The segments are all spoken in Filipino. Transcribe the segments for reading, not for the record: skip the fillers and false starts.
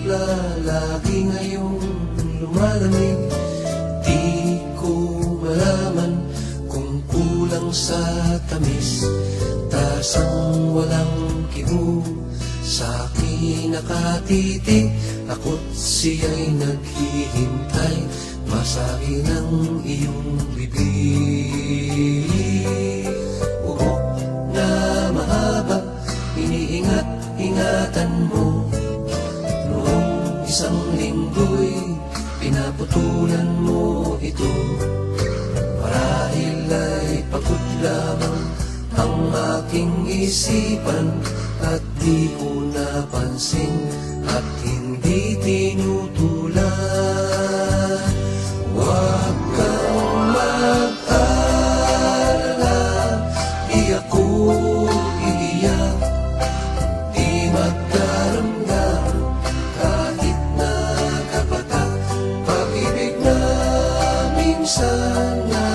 lalaki ngayong lumalamig. Di ko malaman kung kulang sa tamis, tasang walang kibo sa akin nakatitig. Ako't siya'y naghihintay, masabi ng iyong bibig. Buhok na mahaba, iniingat-ingatan mo. Noong isang linggo'y pinaputulan mo ito. Marahil ay pagod lamang ang aking isipan, at di ko napansin at hindi tinutulan. Huwag kang mag-alala, di ako iiyak, di magdaramdam kahit nakapatak. Pag-ibig na minsan na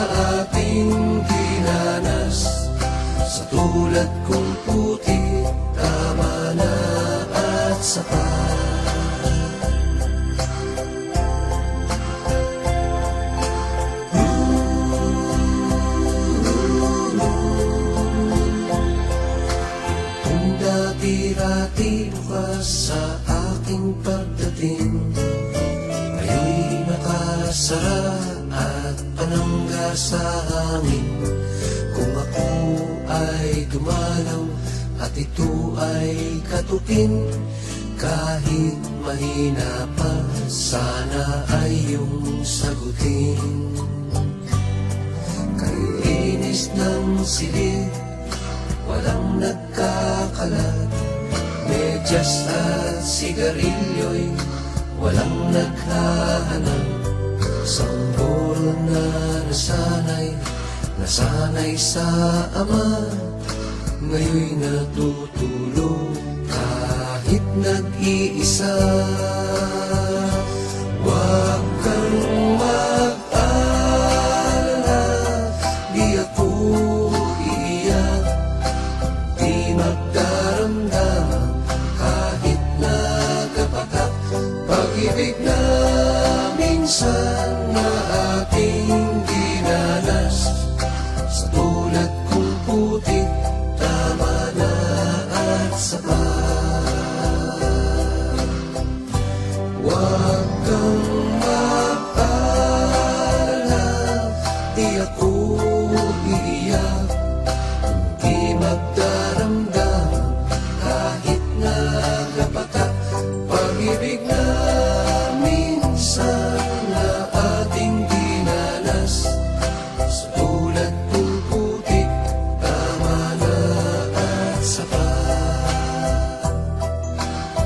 ating dinanas, sa tulad kong puti, tama na at sapat. Kung dati-rati bukas sa aking pagdating, ngayon'y nakasara at panangga sa hangin. Kung ako ay dumalaw at ito ay katukin, kahit mahina pa, sana ay iyong sagutin. Kay linis ng silid, walang nagkakalat, medyas at sigarilyo'y walang naghahanap. Sanggol na nasanay sa ama, ngayon'y natutulog kahit nag-iisa. Huwag kang mag-alala, di ako iiyak, di magdaramdam kahit nagapatak. Pag-ibig na minsan na ating dinanas, sa tulad kong puti, tama na at sapat. Huwag kang mag-alala, di ako iiyak, di magdaramdam kahit nagapatak. Pag-ibig na minsan na ating dinanas, sa tulad kong puti, tama na at sapat.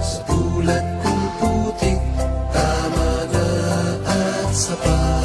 Sa tulad kong puti, tama na at sapat.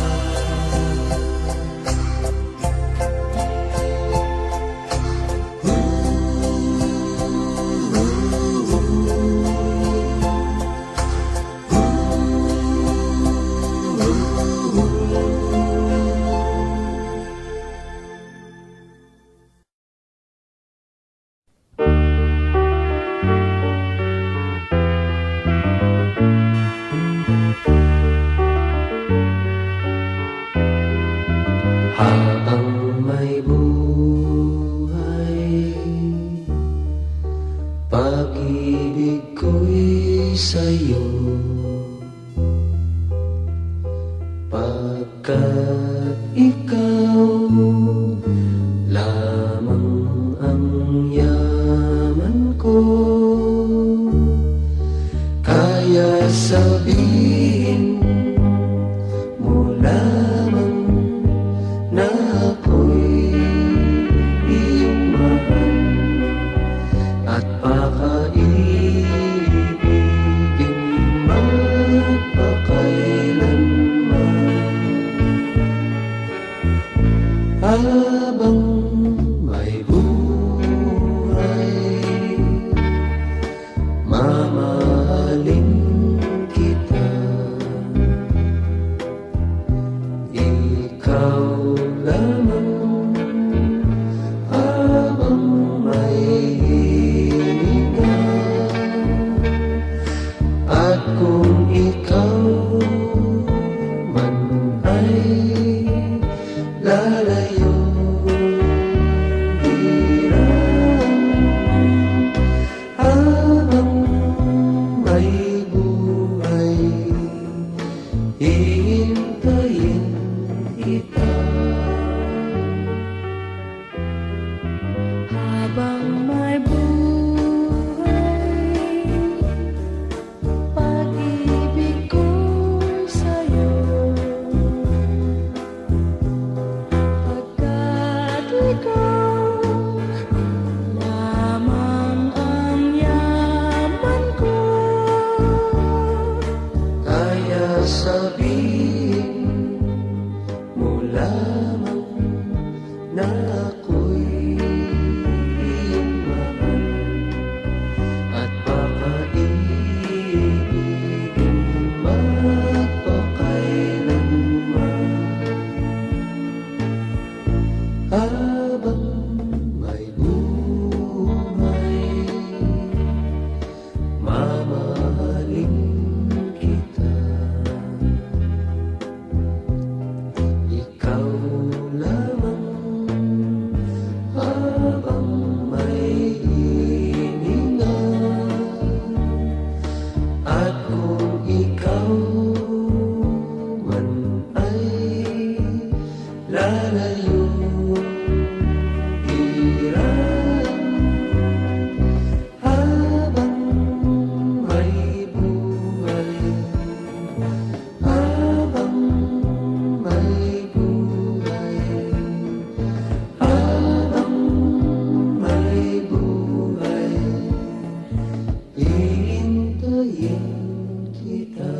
Habang may buhay, pag-ibig ko'y sa'yo, pagkat ikaw lamang ang yaman ko. Kaya sabihin mo lamang na ako'y iyong mahal, at pakaibigin magpakailanman. Habang may buhay, mamahalin kita. kung ikaw man ay lalayo, habang may buhay, hihintayin kita. Habang may buhay, pag-ibig ko sa'yo, pagkat ikaw lamang ang yaman ko. Kaya sabihin mo lamang na ako'y iyong mahal, at baka iibigin magpakailanman. Habang may buhay, mamahalin kita. Ikaw lamang habang may hininga, at kung ikaw man ay lalayo, hirap habang may buhay, habang may buhay, habang may buhay, hihintayin kita.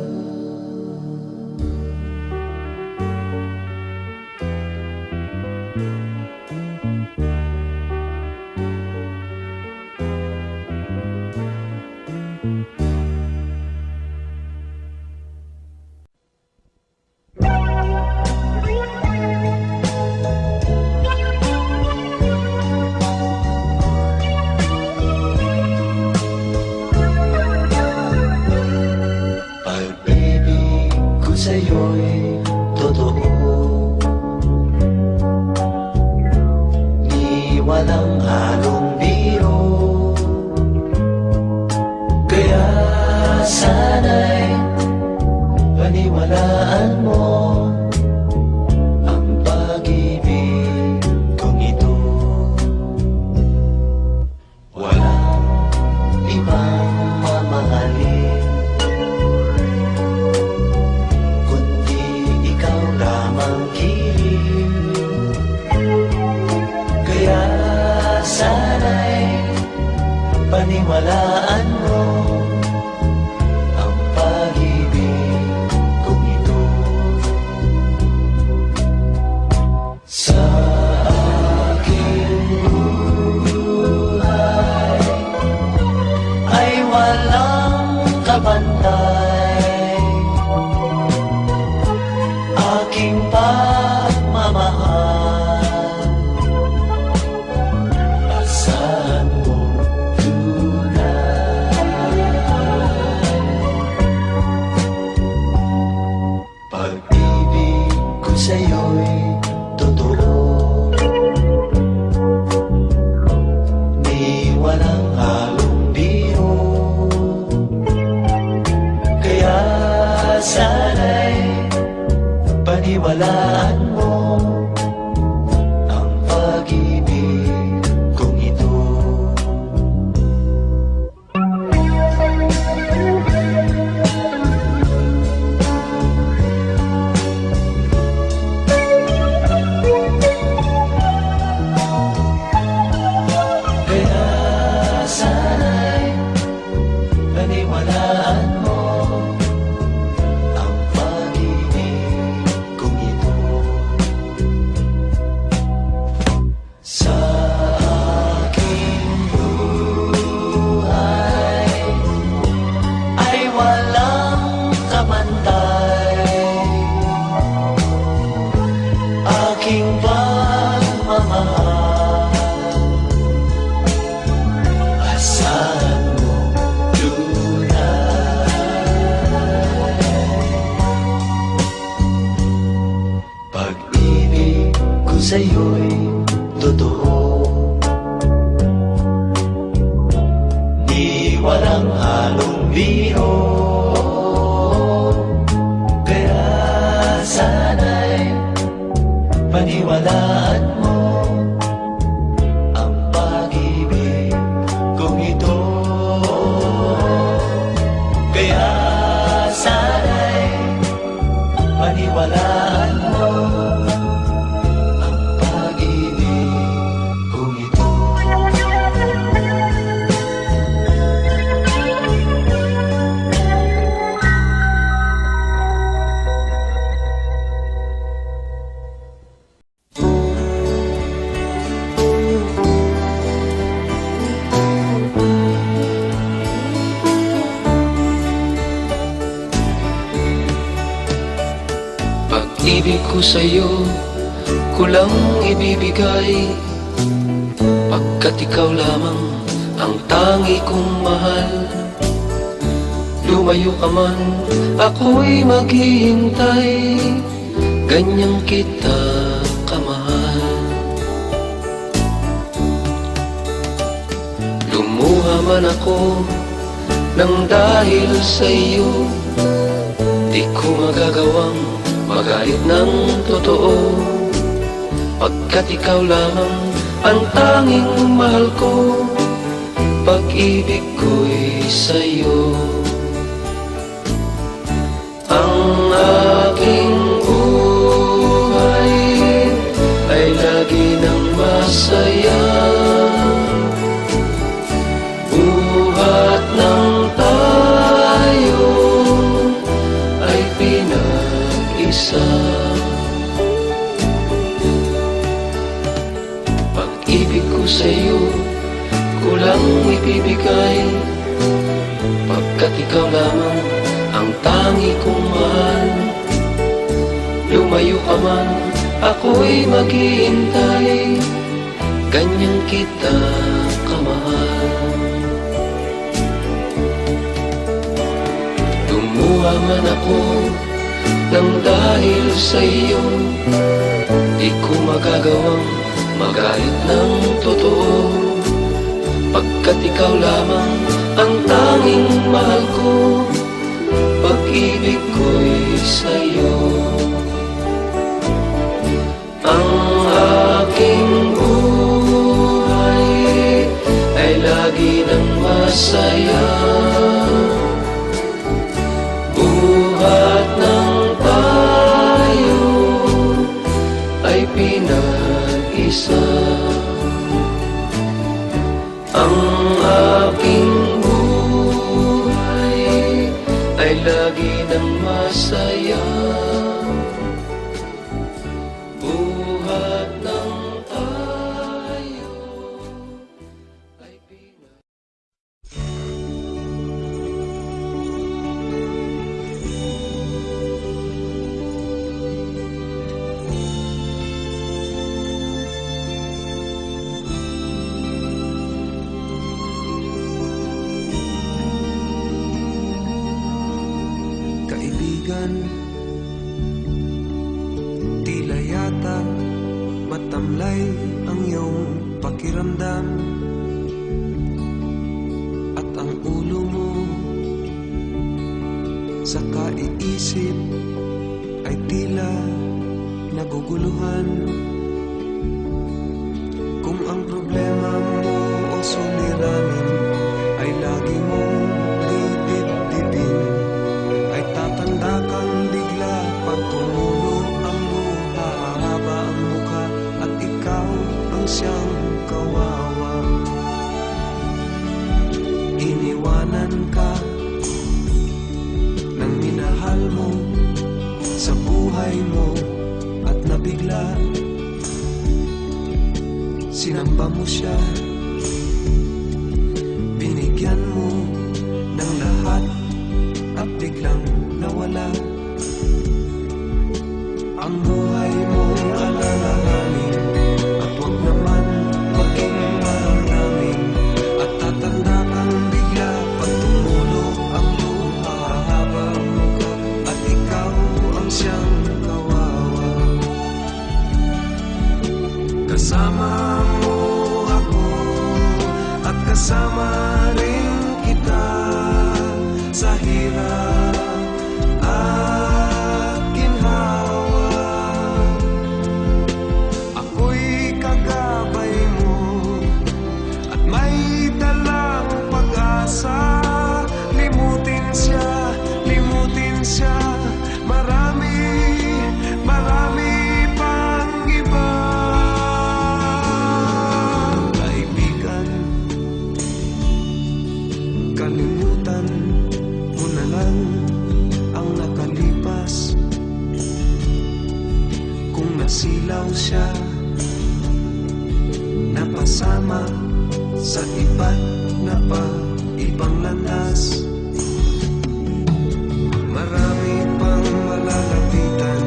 Pag-ibig ko sa'yo'y totoo, ni walang halong biro. Kaya sana'y paniwalaan mo ang pag-ibig kong ito. Walang ibang mamahalin kundi ikaw lamang kiling. Kaya sana'y paniwalaan mo ang pag-ibig kong ito. Sa aking buhay ay walang kapantay, aking pagmamahal, asahan mo tunay. Pag-ibig ko sa'yo'y totoo, ni walang halong biro. Kaya sana'y paniwalaan mo ang pag-ibig kong ito. Kaya sana'y paniwalaan mo ang pag-ibig kong ito. Pag-ibig ko sa'yo, kulang ibibigay, pagkat ikaw lamang ang tangi kong mahal. Lumayo ka man, ako'y maghihintay, ganyang kita kamahal. Lumuha man ako nang dahil sa iyo, di ko magagawang magalit ng totoo, pagkat ikaw lamang ang tanging mahal ko. Pag-ibig ko'y sa'yo. Ang aking buhay ay lagi nang masaya, buhat ng tayo ay pinag-isa. Pag-ibig ko sa'yo, kulang ibibigay, pagkat ikaw lamang ang tangi kong mahal. Lumayo ka man, ako'y maghihintay, ganyang kita kamahal. Lumuha man ako nang dahil sa iyo, di ko magagawang magalit ng totoo, pagkat ikaw lamang ang tanging mahal ko. Pag-ibig ko'y sa'yo. Ang aking buhay ay lagi nang masaya, buhat ng tayo ay pinag-isa. Ang aking buhay ay lagi nang masaya, buhat ng tayo ay pinag-isa. Kaibigan, tila yata matamlay ang iyong pakiramdam, at ang ulo mo sa kaiisip ay tila naguguluhan. Kung ang problema mo o suliranin ay lagi mong didibdibin, ay tatanda kang bigla pag tumulo ang luha, hahaba ang mukha at ikaw ang siyang kawawa. Iniwanan ka ng minahal mo sa buhay mo, at nabigla sinamba mo siya, binigyan mo ng lahat at biglang nawala. Ang buhay mong alalahanin, at wag naman maging maraming, at tatanda kang bigla pag tumulo ang luha, hahaba ang mukha at ikaw ang siyang kawawa. Kasama mo ako at kasama rin kita sa hirap at ginhawa. Ako'y kagabay mo at may dalang pag-asa. Limutin siya, marami, marami pang iba. Kaibigan, kalimutan mo na lang ang nakalipas. Kung nasilaw siya, napasama sa iba't na pa ibang landas. Marami pang malalapitan,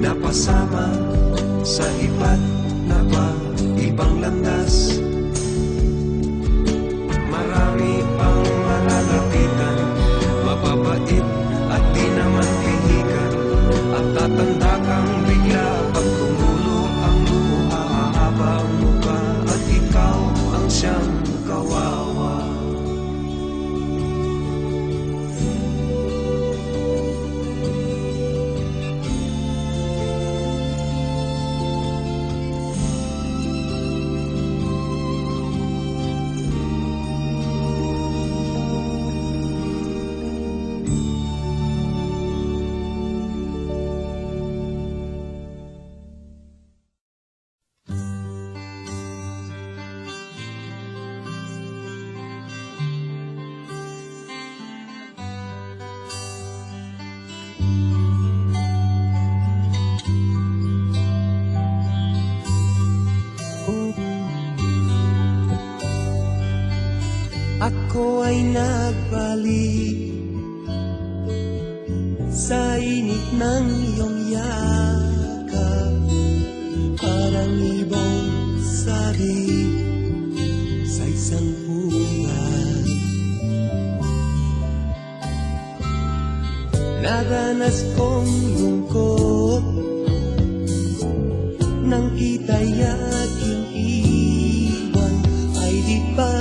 napasama sa iba't na ba ibang landas. Marami pang malalapitan, mababait at di naman pihikan. At tatanda kang bigla pag tumulo ang luha, hahaba ang mukha at ikaw ang siyang kawawa. Ako ay nagbalik sa init ng iyong yakap, parang ibong sari sa isang pugad. Nadanas kong lungkot nang kita'y aking iwan, ay di pa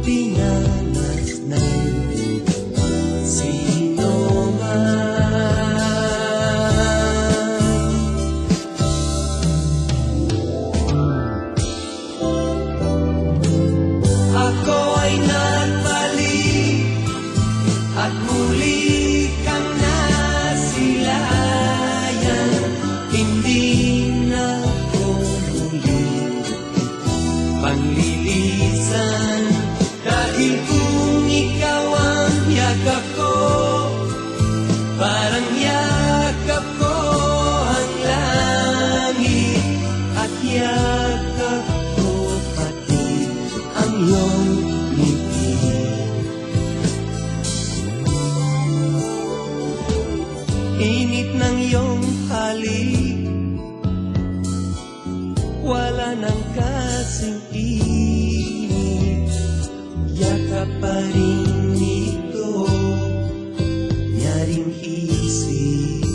pinanas ng sino man. Ako ay nagbalik at muli kang nasilayan. Hindi na ko muli panlilisan, dahil kung ikaw ang yakap ko, parang yakap ko ang langit, at yakap ko pati ang iyong ngiti. Init ng iyong halik, wala nang kasing init. Yakap pa rin ito, nyaring isip.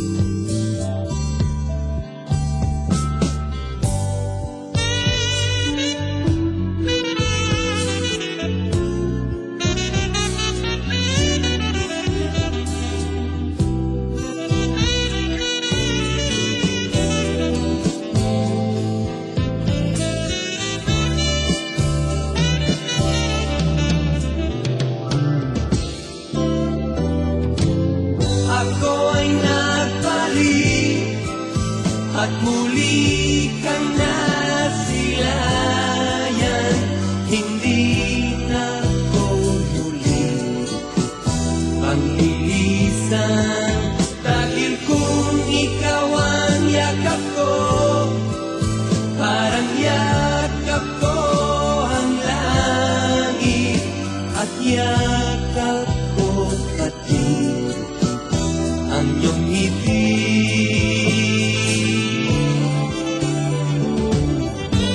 Ako ay nagbalik at muli kang nasilayan. Hindi na ko muli panglilisan, dahil kung ikaw ang yakap ko, parang yakap ko ang langit, at yakap ko pati ang iyong ngiti.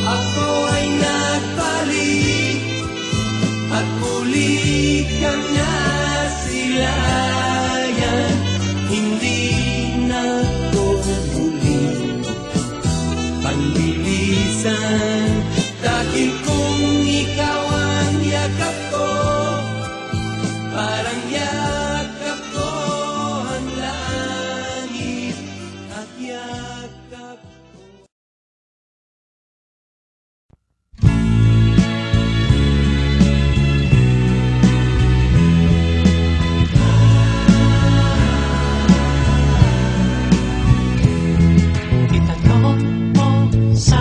Ako ay nagbalik at muli kang nasilayan. Hindi na ko muli panlilisan, dahil kung ikaw ang yakap ko, parang yakap ko ang langit, at yakap ko. Itanong mo sa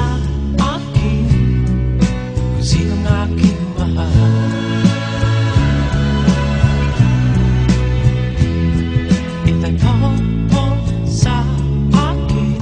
akin kung sinong aking mahal. Itanong mo sa akin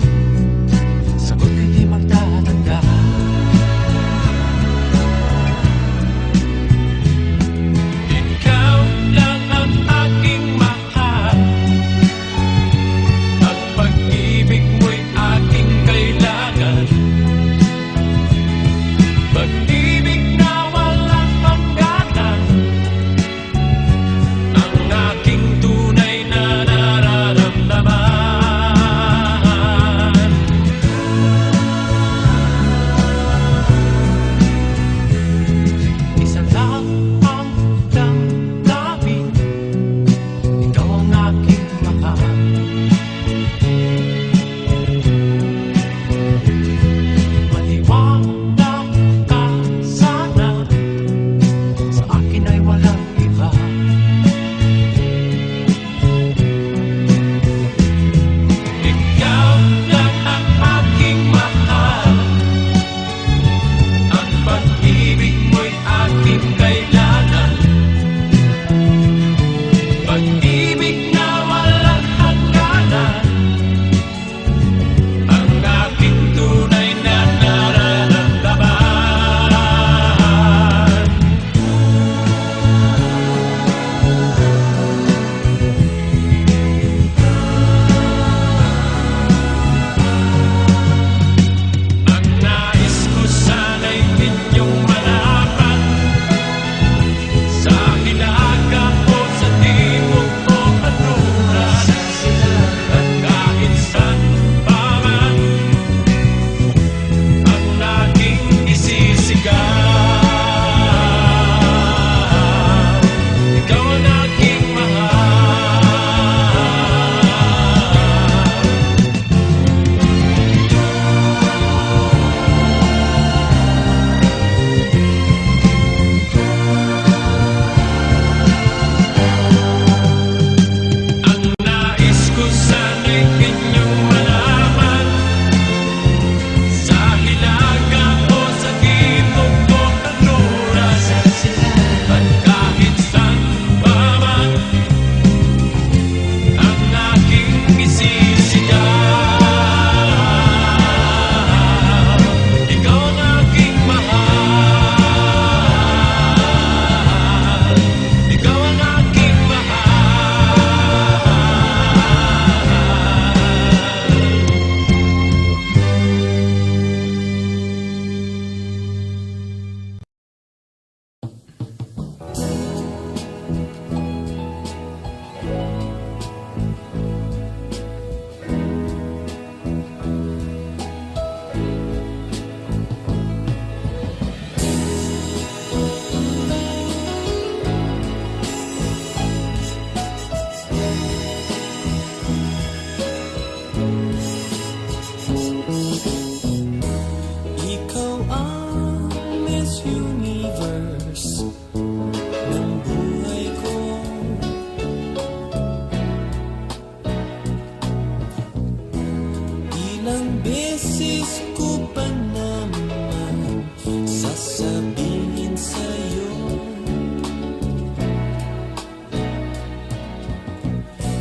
Ilang beses ko pa naman sasabihin sa'yo,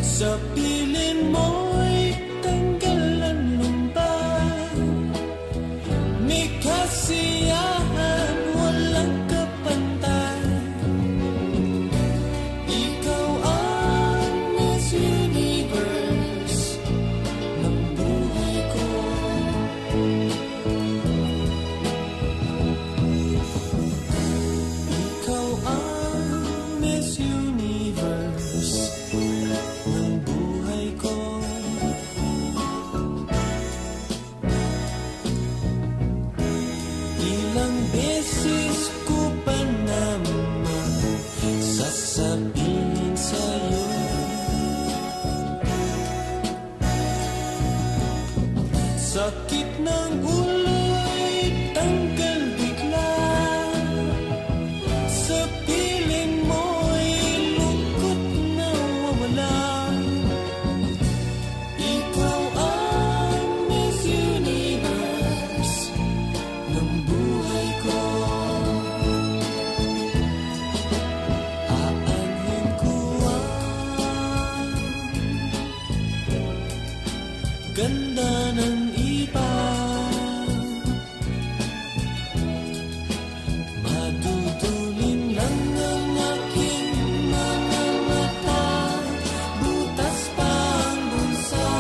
sa piling mo'y tanggalan lumba. May kasiyahan, walang kapantay. Ikaw ang Miss Universe ng buhay ko. Ikaw ang Miss Universe ng buhay ko. Ilang beses ko pa naman sasabihin sa'yo, sakit ng ulo'y tanggal bigla. Sa piling mo'y lungkot na wawala. Ikaw ang Miss Universe ng buhay ko. Aanhin ko ang ganda ng iba. Madudulin lang ang aking mga mata, butas pa ang bulsa.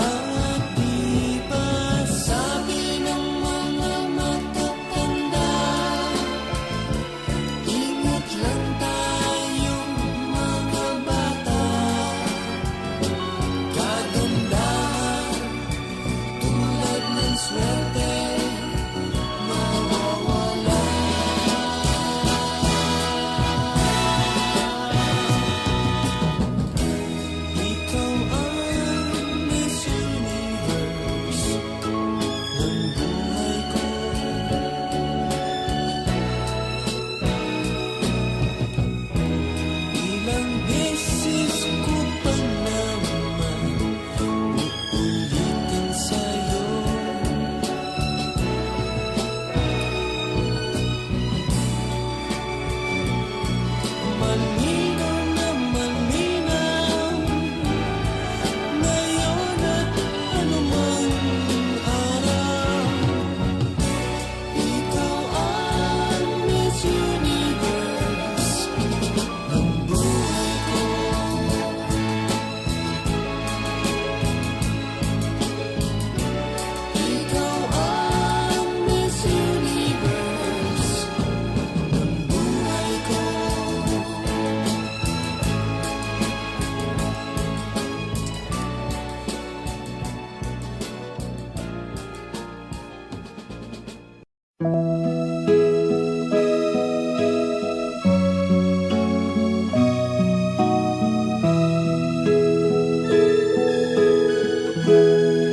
At di ba sabi ng mga matatanda, ingat lang tayong mga bata. Kagandahan tulad ng swerte nawawala. Ikaw ang Miss Universe ng buhay ko. Ilang beses ko pa naman uulitin sa'yo, malinaw na malinaw ngayon at anumang araw. Ikaw ang Miss Universe ng buhay ko. Ikaw ang Miss Universe ng buhay ko.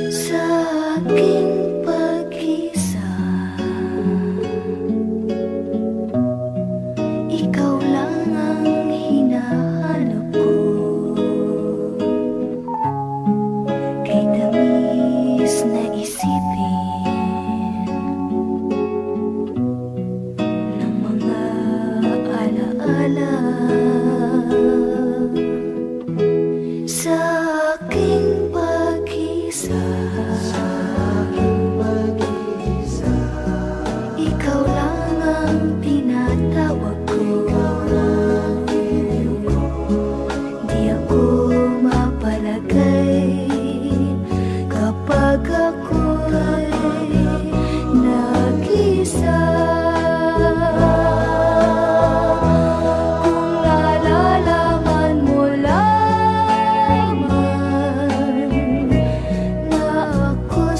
Sa aking pag-isa, ikaw lang ang hinahanap ko. Kay tamis na isipin ng mga alaala. Sa aking pag-isa, ikaw lang ang tinatawag ko. Di ako mapalagay kapag ako'y nag-isa. Kung nalalaman mo lamang na ako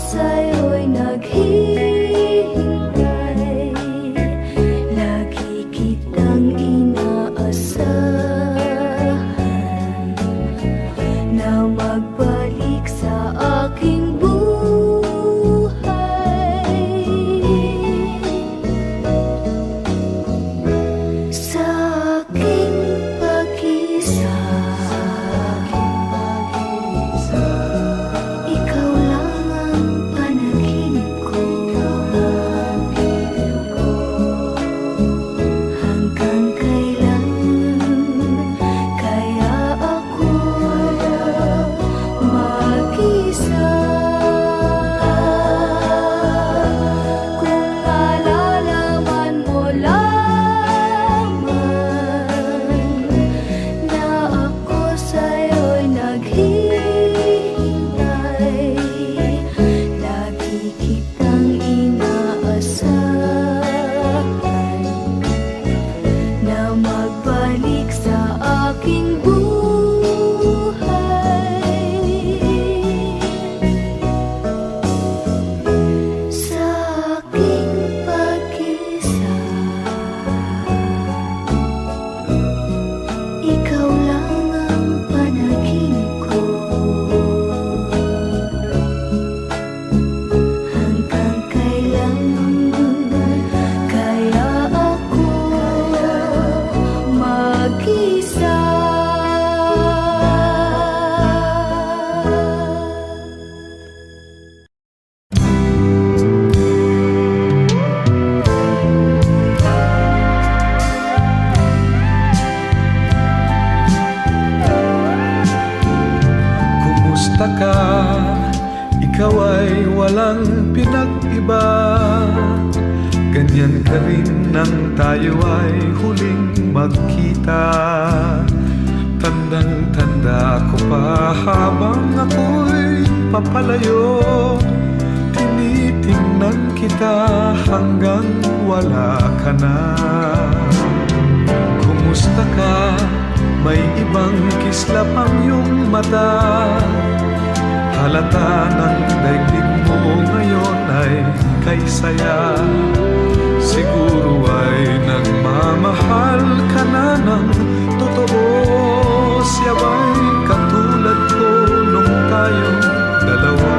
Kumusta ka? Ikaw ay walang pinag-iba. Ganyan ka rin nang tayo ay huling magkita. Tandang-tanda ko pa habang ako'y papalayo. Tinitingnan kita hanggang wala ka na. Kumusta ka? May ibang kislap ang iyong mata. Halata ng daigdig mo ngayon ay kay saya. Siguro ay nagmamahal ka na ng totoo. Siya ba'y katulad ko nung tayong dalawa?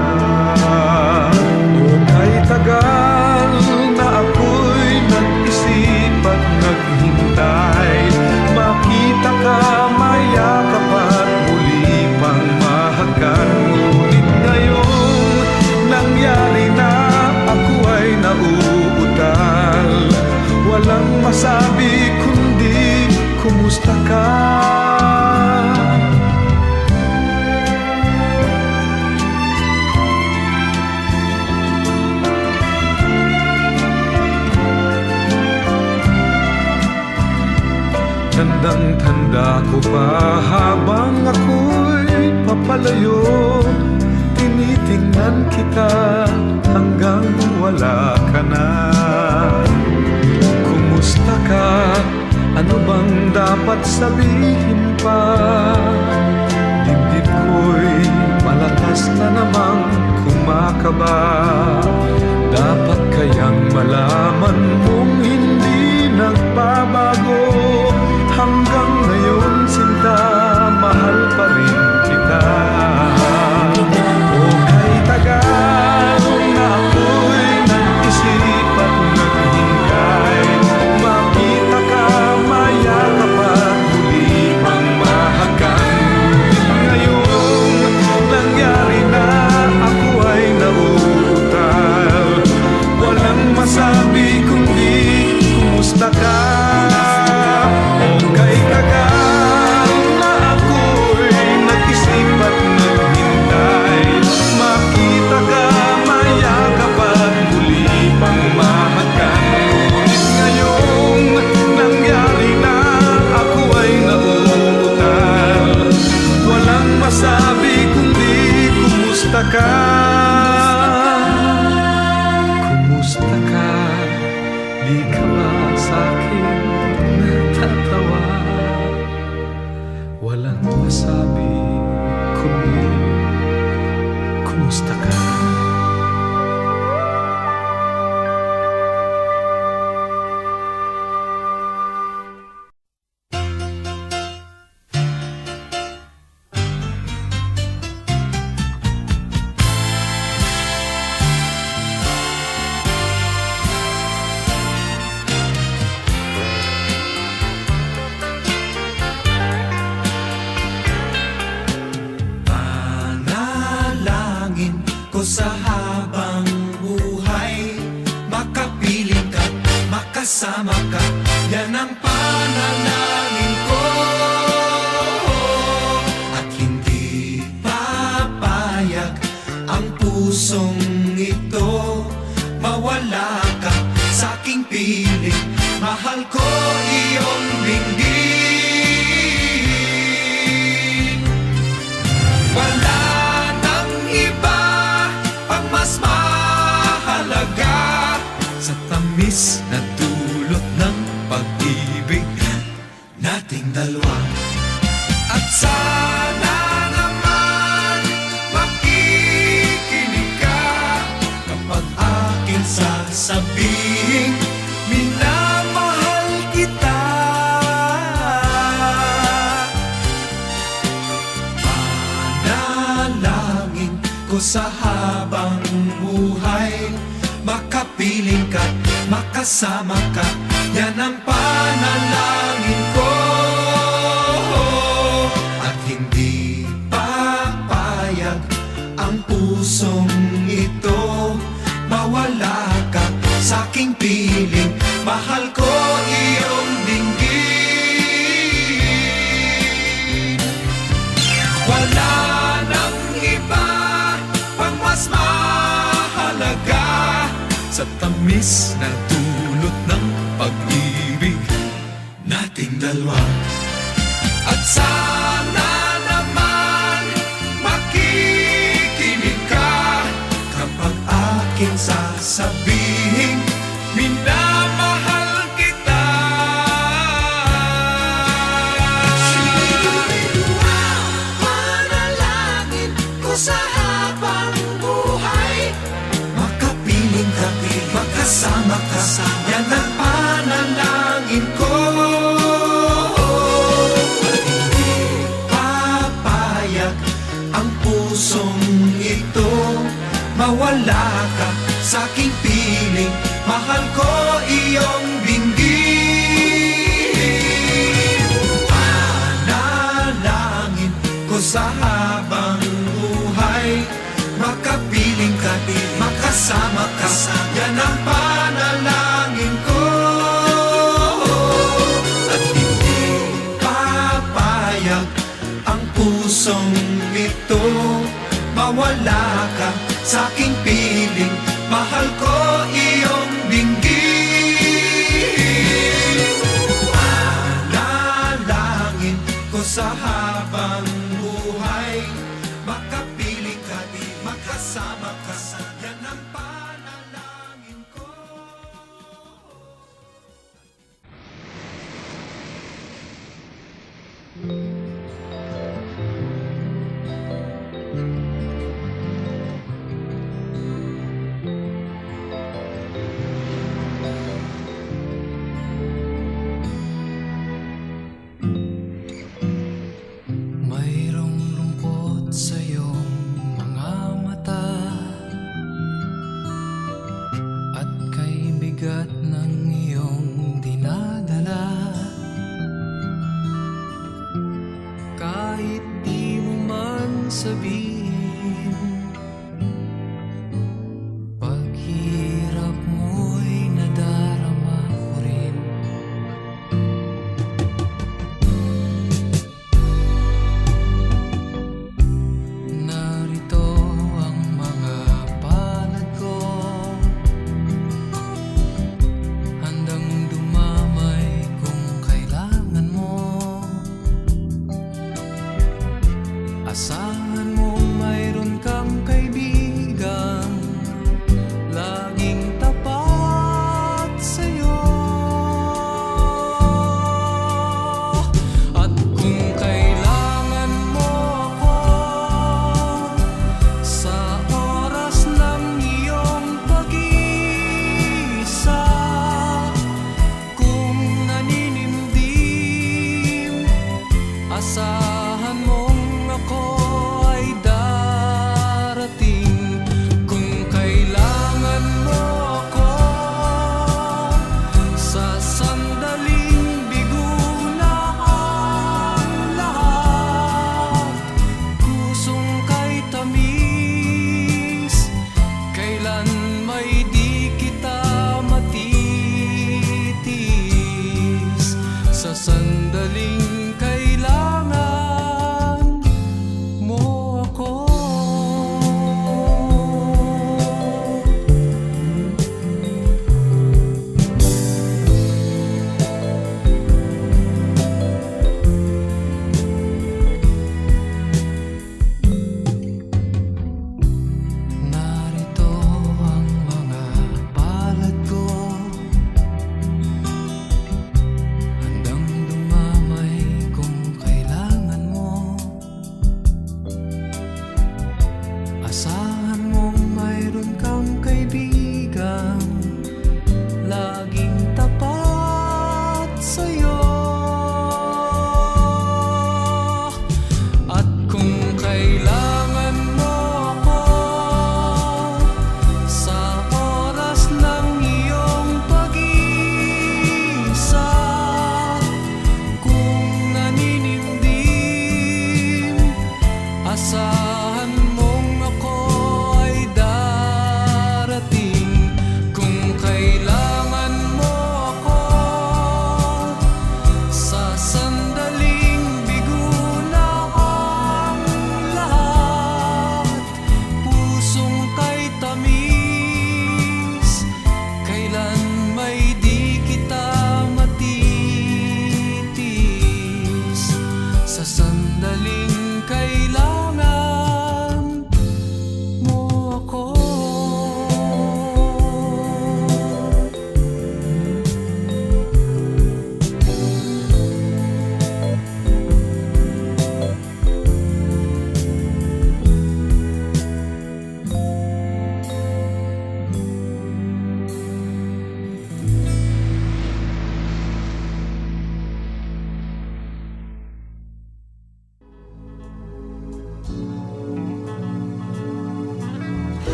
O kay tagal na ako'y nag-isip at naghintay, makita ka, mayakap at muli pang mahagan. Ngunit ngayong nangyari na, ako ay nauutal. Walang masabi kundi kumusta ka? Tandang-tanda ko pa habang ako'y papalayo. Tinitingnan kita hanggang wala ka na. Kumusta ka? Ano bang dapat sabihin pa? Dibdib ko'y malakas na namang kumakaba. Dapat kayang malaman mong hindi nagbabago. Hanggang ngayon sinta, mahal pa rin kita. O kay tagal na ako'y nag-isip at naghintay, makita ka, mayakap at muli pang mahagan. Ngayong nangyari na, ako ay nauutal. Walang masabi kundi kumusta ka? Kumusta ka? Di ka ba sa'kin natatawa? Walang masabi kundi kumusta ka? Sa habang buhay, makapiling ka, makasama ka, yan ang panalangin ko. At hindi papayag ang pusong ito, mawala ka sa aking piling. Mahal ko iyong dinggin. Wala mas mahalaga sa tamis na dulot ng pag-ibig nating dalawa. At sana naman makikinig ka kapag aking sasabihin minamahal kita. Panalangin ko sa habang buhay, makapiling ka, makasama ka, yan ang panalangin ko. At hindi papayag ang pusong ito, mawala ka sa aking piling. Mahal ko iyong dinggin. Wala nang iba tamis na dulot ng pag-ibig nating dalawa. At sana naman makikinig ka kapag aking sasabihin minamahal kita. Manalangin ko sa habang buhay, makapiling ka, magkasama ka, yan ang panalangin ko. At hindi papayag ang pusong ito mawala ka sa aking piling, mahal ko iyong dinggin. Panalangin ko sa habang buhay, makapiling ka, makasama ka, yan ang panalangin ko. At hindi papayag ang pusong ito mawala ka sa aking piling, mahal ko iyong dinggin. Panalangin ko sa habang buhay, makapiling ka, makasama ka, yan ang panalangin ko. Mayroong lungkot sa iyong mga mata at kay bigat ng iyong dinadala. Kahit di mo man sabihin, paghirap mo'y nadarama ko rin. Narito ang mga palad ko, handang dumamay kung kailangan mo. Asahan mo mayroon kang kaibigan, laging tapat sa'yo. At kung kailangan mo ako sa oras ng iyong pag-iisa, kung naninimdim, asahan mong ako ay darating. Kung kailangan mo ako sa sandaling bigo na ang lahat, kusong kay tamis, kailan may di kita matitis. Sa sandaling kailangan mo ako. Narito ang mga palad ko, handang dumamay kung kailangan mo. Asahan mong mayroon kang kaibigan, laging tapat sa'yo. At kung kailangan mo ako sa oras ng iyong pag-iisa, kung naninimdim, asahan mong ako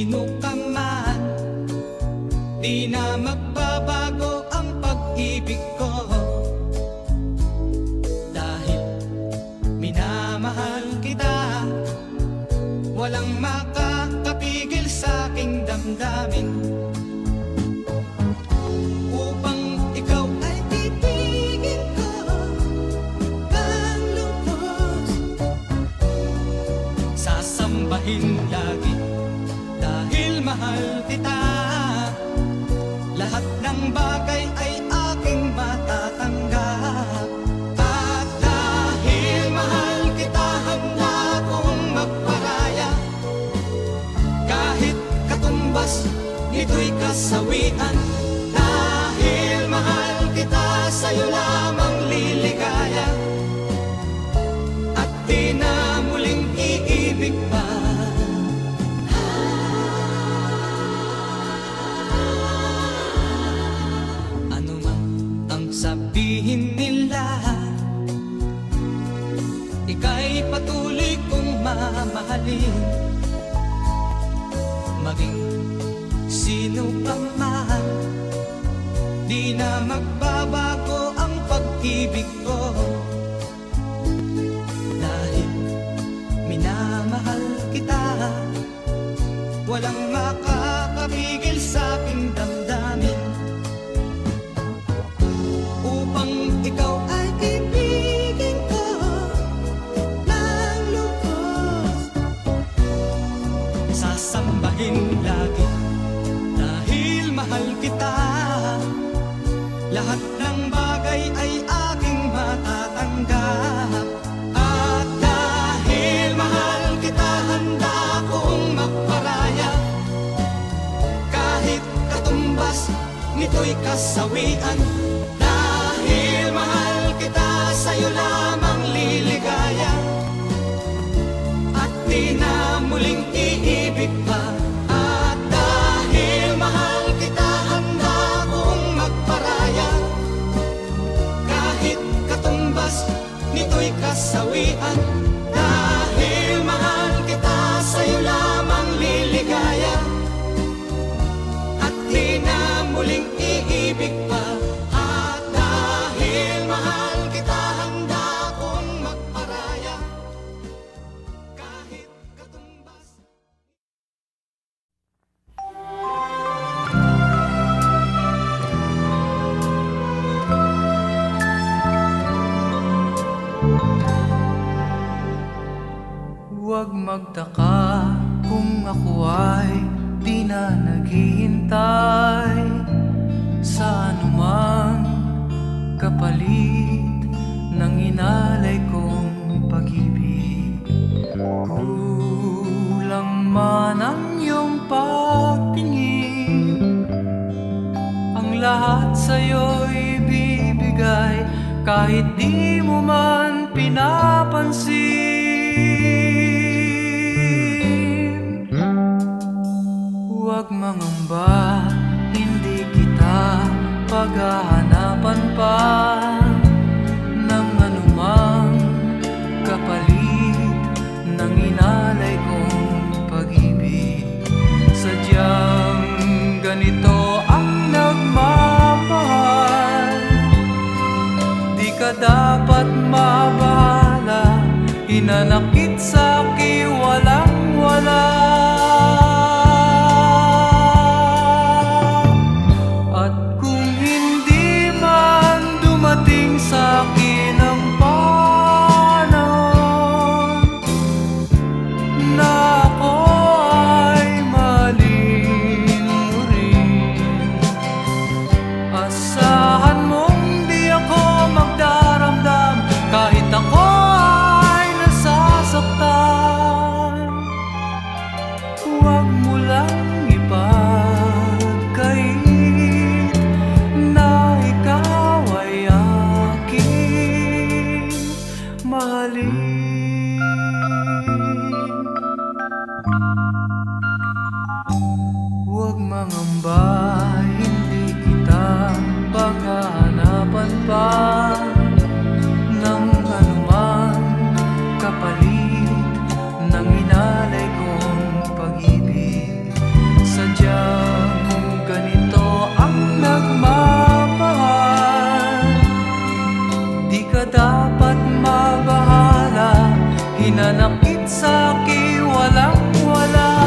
sino ka man. Di na magbabago ang pag-ibig ko, dahil minamahal kita. Walang makakapigil sa aking damdamin, upang ikaw ay ibigin ko ng lubos. Sasambahin lagi dahil mahal kita. Lahat ng bagay ay aking matatanggap. At dahil mahal kita, handa akong magparaya. Kahit katumbas, ito'y kasawian. Dahil mahal kita, sa'yo lamang liligaya. At di na muling iibig pa. Ano man ang sabihin nila, ika'y patuloy kong mamahalin. Maging sino pa man, di na magbabago ang pag-ibig ko, dahil minamahal kita. Walang makakapigil sa aking damdamin, upang ikaw ay ibigin ko ng lubos. Sasambahin lagi dahil mahal kita. Lahat ng bagay ay aking matatanggap. At dahil mahal kita, handa akong magparaya. Kahit katumbas, nito'y kasawian. Dahil mahal kita, sa'yo lamang liligaya. At di na muling iibig pa. At dahil mahal kita, handa akong magparaya. Kahit katumbas, nito'y kasawian. Dahil mahal kita, sa'yo lamang liligaya. At di na muling iibig pa. At dahil mahal kita, handa akong magparaya. Kahit katumbas. Huwag magtaka kung ako ay di na naghihintay sa anumang kapalit ng inalay kong pag-ibig. Kulang man ang iyong pagtingin, ang lahat sa'yo'y bibigay kahit di mo man pinapansin. Huwag mangamba, hindi kita paghahanapan pa ng anumang kapalit ng inalay kong pag-ibig. Sadyang ganito ang nagmamahal, di ka dapat mabahala, hinanakit sa'ki walang-wala. At kung hindi man dumating sa'kin ang panahon na ako ay mahalin mo rin, asahan mong di ako magdaramdam kahit ako ay nasasaktan. nananakit sa'kin walang wala.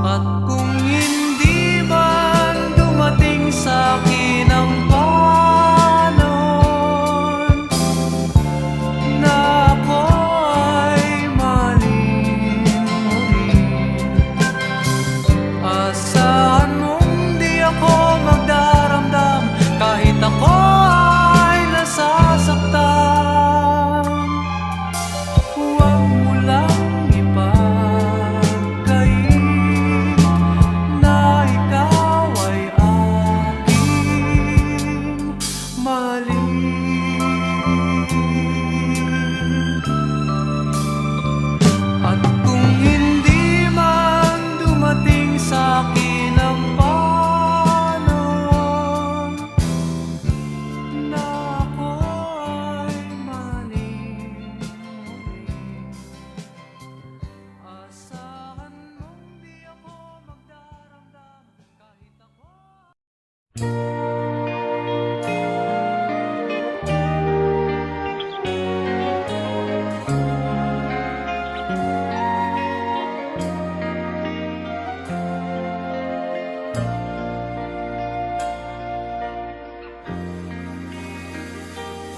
At kung hindi man dumating sa'kin ang panon na ako ay maling muling, asahan mong di ako magdaramdam kahit ako ay nasasaktan. Huwag mo lang ipagkait na ikaw ay aking mali. At kung hindi man dumating sa'kin ang panon na ako ay maling muling, asahan mong di ako magdaramdam kahit ako.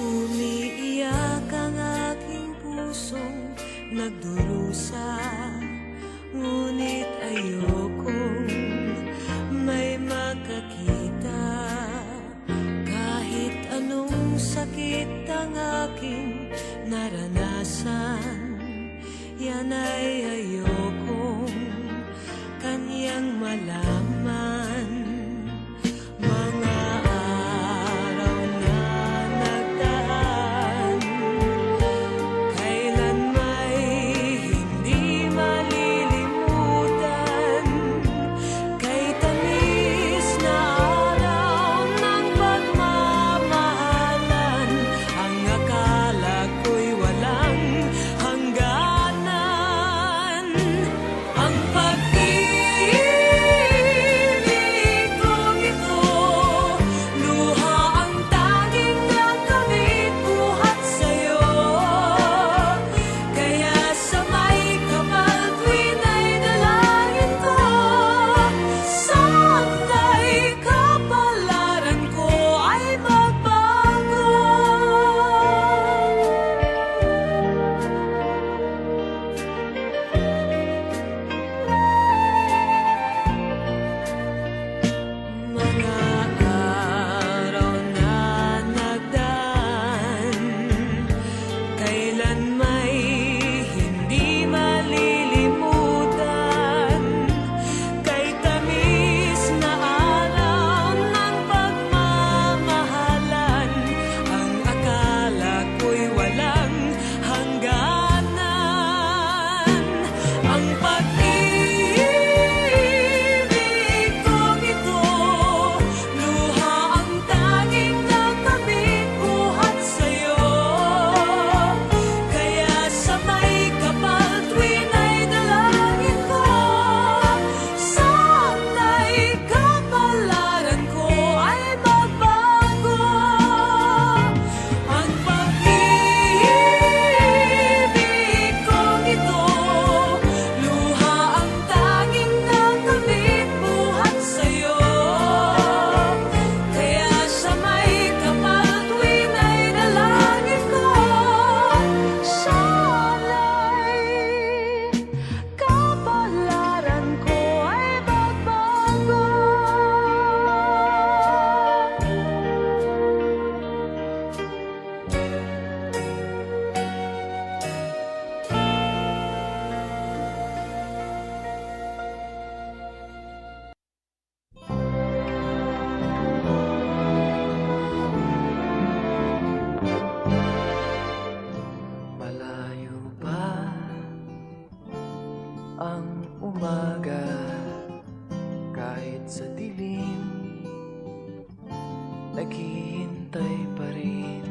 Umiiyak ang aking pusong nagdurusa, ngunit ayokong may makakita. Kahit anong sakit ang aking naranasan, yan ay ayokong kanyang malaman. Mga araw na nagdaan, kailan may hindi malilimutan. Kay tamis na araw ng pagmamahalan, ang akala ko'y walang hangganan. Ang pag-ibig kong ito, luha ang tanging nakamit buhat sa'yo. Kaya sa may kapal tuwin ay dalangin ko, sana'y kapalaran ko ay magbago. Mga araw na nagdaan, kailan may hindi malilimutan. Kay tamis na araw ng pagmamahalan, ang akala ko'y walang hangganan. Ang pag-ibig kong ito, luha ang tanging nakamit buhat sa'yo. Kaya sa may kapal tuwin ay dalangin ko, sana'y kapalaran ko ay magbago. Ang pag-ibig kong ito, luha ang tanging nakamit buhat sa'yo. Kaya sa may kapal tuwin ay dalangin ko, sana'y kapalaran ko ay magbago. Malayo pa ang umaga, kahit sa dilim naghihintay pa rin.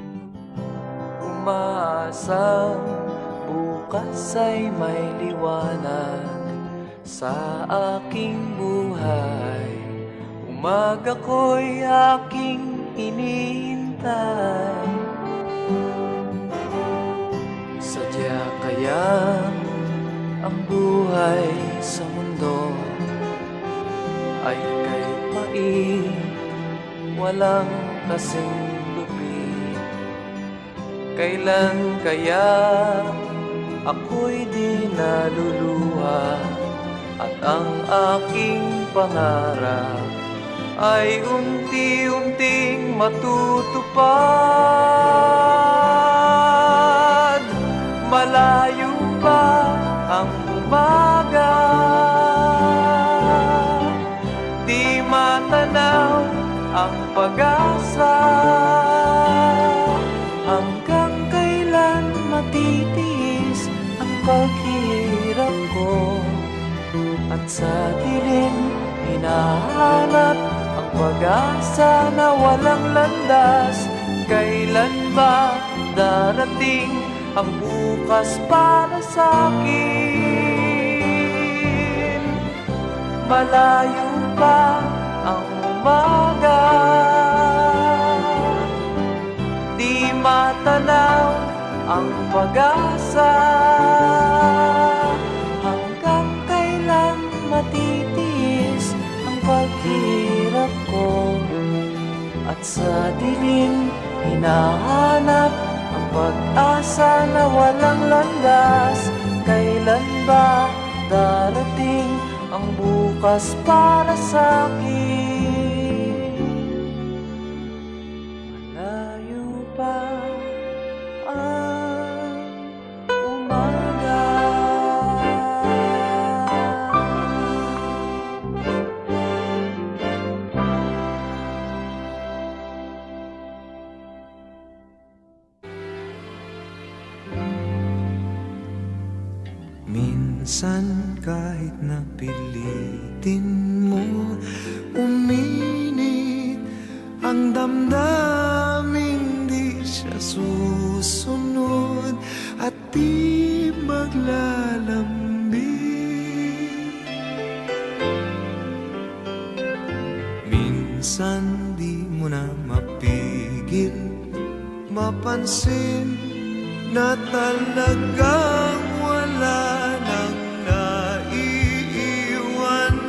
Umaasang bukas ay may liwanag sa aking buhay. Umaga ko'y aking hinihintay. buhay sa mundo ay kay pait, walang kasing lupit. Kailan kaya ako'y di naluluha at ang aking pangarap ay unti-unting matutupad. Malayo pa ang umaga, di matanaw ang pag-asa. Hanggang kailan matitiis ang paghihirap ko, at sa dilim hinahanap ang pag-asa na walang landas. Kailan ba darating ang bukas para sa'kin? Malayo pa ang umaga, di matanaw ang pag-asa. Hanggang kailan matitiis ang paghirap ko, at sa dilim hinahanap ang pag-asa na walang landas. Kailan ba darating ang bukas para sa'kin? Malayo pa ang umaga. Minsan kahit napilitin mo, uminit ang damdaming di siya susunod at di maglalambing. Minsan di mo na mapigil mapansin na talagang wala nang naiiwan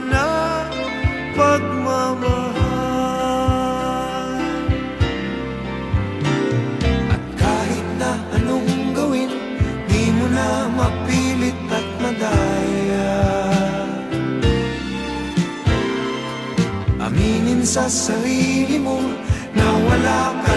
na pagmamahal. At kahit na anong gawin, di mo na mapilit at madaya. Aminin sa sarili mo na wala ka